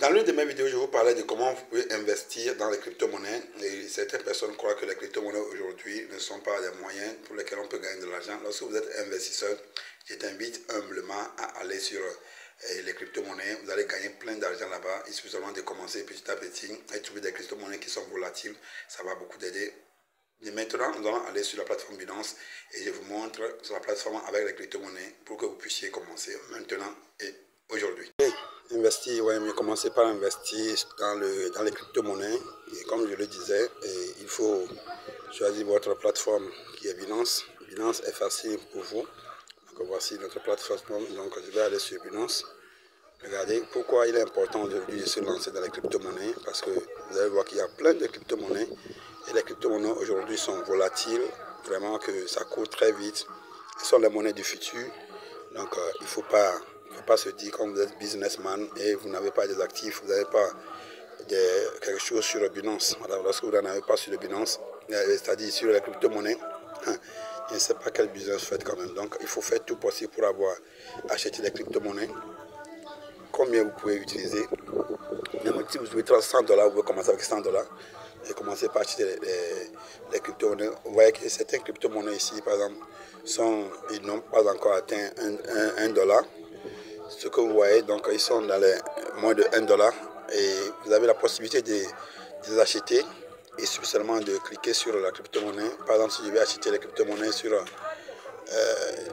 Dans l'une de mes vidéos, je vous parlais de comment vous pouvez investir dans les crypto-monnaies. Et certaines personnes croient que les crypto-monnaies aujourd'hui ne sont pas des moyens pour lesquels on peut gagner de l'argent. Lorsque vous êtes investisseur, je t'invite humblement à aller sur les crypto-monnaies. Vous allez gagner plein d'argent là-bas. Il suffit seulement de commencer petit à petit et trouver des crypto-monnaies qui sont volatiles. Ça va beaucoup t'aider. Et maintenant, nous allons aller sur la plateforme Binance et je vous montre sur la plateforme avec les crypto-monnaies pour que vous puissiez commencer maintenant et aujourd'hui. Investir, ouais, mais commencer par investir dans les crypto-monnaies. Et comme je le disais, il faut choisir votre plateforme qui est Binance. Binance est facile pour vous. Donc voici notre plateforme. Donc je vais aller sur Binance. Regardez pourquoi il est important aujourd'hui de se lancer dans les crypto-monnaies. Parce que vous allez voir qu'il y a plein de crypto-monnaies. Et les crypto-monnaies aujourd'hui sont volatiles. Vraiment que ça court très vite. Ce sont les monnaies du futur. Donc il ne faut pas se dire quand vous êtes businessman et vous n'avez pas des actifs, vous n'avez pas quelque chose sur le Binance. Voilà, lorsque vous n'en avez pas sur le Binance, c'est-à-dire sur les crypto-monnaies, je ne sais pas quel business vous faites quand même. Donc il faut faire tout possible pour avoir acheté des crypto-monnaies. Combien vous pouvez utiliser. Même si vous avez 100 $, vous pouvez commencer avec 100 $ et commencer par acheter les crypto-monnaies. Vous voyez que certaines crypto-monnaies ici, par exemple, ils n'ont pas encore atteint 1 $. Ce que vous voyez, donc ils sont dans les moins de 1 $ et vous avez la possibilité de les acheter. Il suffit seulement de cliquer sur la crypto-monnaie. Par exemple, si je vais acheter les crypto-monnaies sur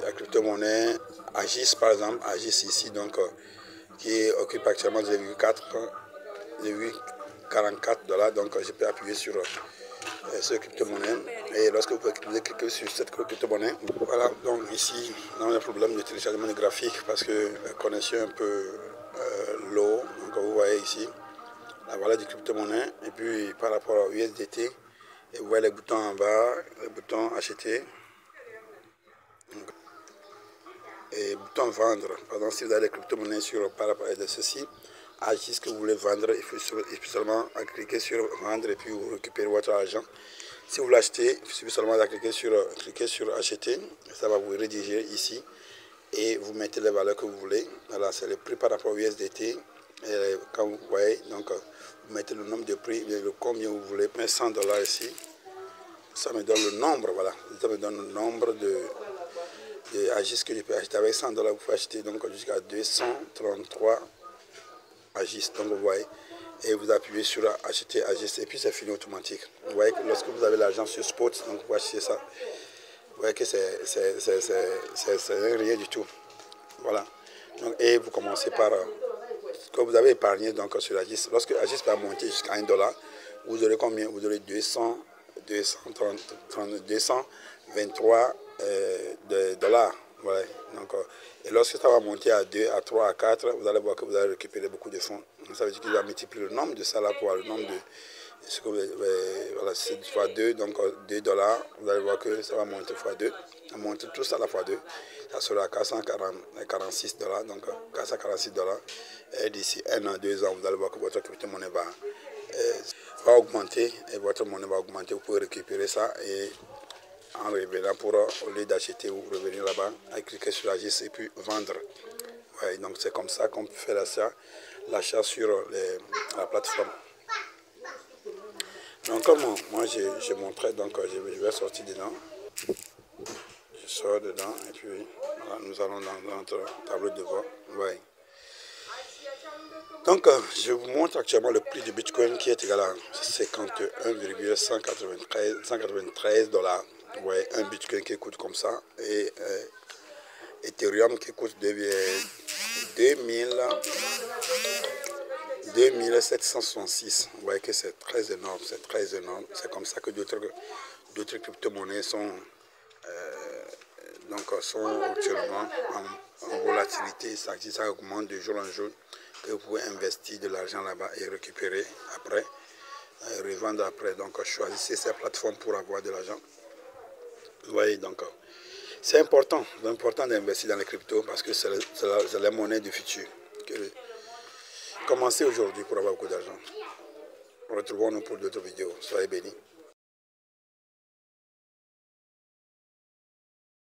la crypto-monnaie Agis, par exemple, Agis ici, donc qui occupe actuellement 0,44 $. Donc je peux appuyer sur ce crypto-monnaie. Et lorsque vous cliquez sur cette crypto-monnaie, voilà, donc ici, on a un problème de téléchargement de graphique parce que la connexion est un peu low. Donc vous voyez ici, la voilà du crypto-monnaie. Et puis par rapport au USDT, et vous voyez les boutons en bas, les boutons acheter. Et bouton vendre. Par exemple, si vous avez des crypto-monnaies sur par rapport à ceci, Agis que vous voulez vendre, il faut seulement cliquer sur vendre et puis vous récupérez votre argent. Si vous l'achetez, il suffit seulement de cliquer sur acheter, ça va vous rédiger ici et vous mettez les valeurs que vous voulez. Voilà, c'est le prix par rapport au USDT. Et quand vous voyez, donc vous mettez le nombre de prix, le combien vous voulez, 100 $ ici. Ça me donne le nombre, voilà, ça me donne le nombre de Agis que je peux acheter. Avec 100 $, vous pouvez acheter donc jusqu'à 233 Agis. Donc vous voyez, et vous appuyez sur acheter Agis et puis c'est fini automatique. Vous voyez que lorsque vous avez l'argent sur Spot, donc vous achetez ça, vous voyez que c'est rien du tout. Voilà. Donc, et vous commencez par ce que vous avez épargné donc sur Agis. Lorsque Agis va monter jusqu'à 1 $, vous aurez combien? Vous aurez 223 $. Voilà. Donc, et lorsque ça va monter à 2, à 3, à 4, vous allez voir que vous allez récupérer beaucoup de fonds. Donc, ça veut dire qu'il va multiplier le nombre de ça là pour le nombre de ce que voilà, c'est fois 2, donc 2 $. Vous allez voir que ça va monter fois 2. Ça monte tout ça à la fois 2. Ça sera 446 $. Donc 446 $. Et d'ici 1 an, 2 ans, vous allez voir que votre crypto-monnaie va augmenter et votre monnaie va augmenter. Vous pouvez récupérer ça et en revenant au lieu d'acheter ou revenir là-bas, à cliquer sur Agis et puis vendre. Ouais, donc c'est comme ça qu'on peut faire l'achat sur la plateforme. Donc comme moi je montrais, donc je vais sortir dedans. Je sors dedans et puis voilà, nous allons dans notre tableau de bord. Ouais. Donc je vous montre actuellement le prix du Bitcoin qui est égal à 51,193 $. Ouais, un Bitcoin qui coûte comme ça et Ethereum qui coûte 2766. Vous voyez que c'est très énorme, c'est très énorme. C'est comme ça que d'autres crypto-monnaies sont actuellement en volatilité. Ça augmente de jour en jour, que vous pouvez investir de l'argent là-bas et récupérer après, revendre après. Donc choisissez ces plateformes pour avoir de l'argent. Vous voyez, donc c'est important d'investir dans les cryptos parce que c'est la monnaie du futur. Commencez aujourd'hui pour avoir beaucoup d'argent. Retrouvons-nous pour d'autres vidéos. Soyez bénis.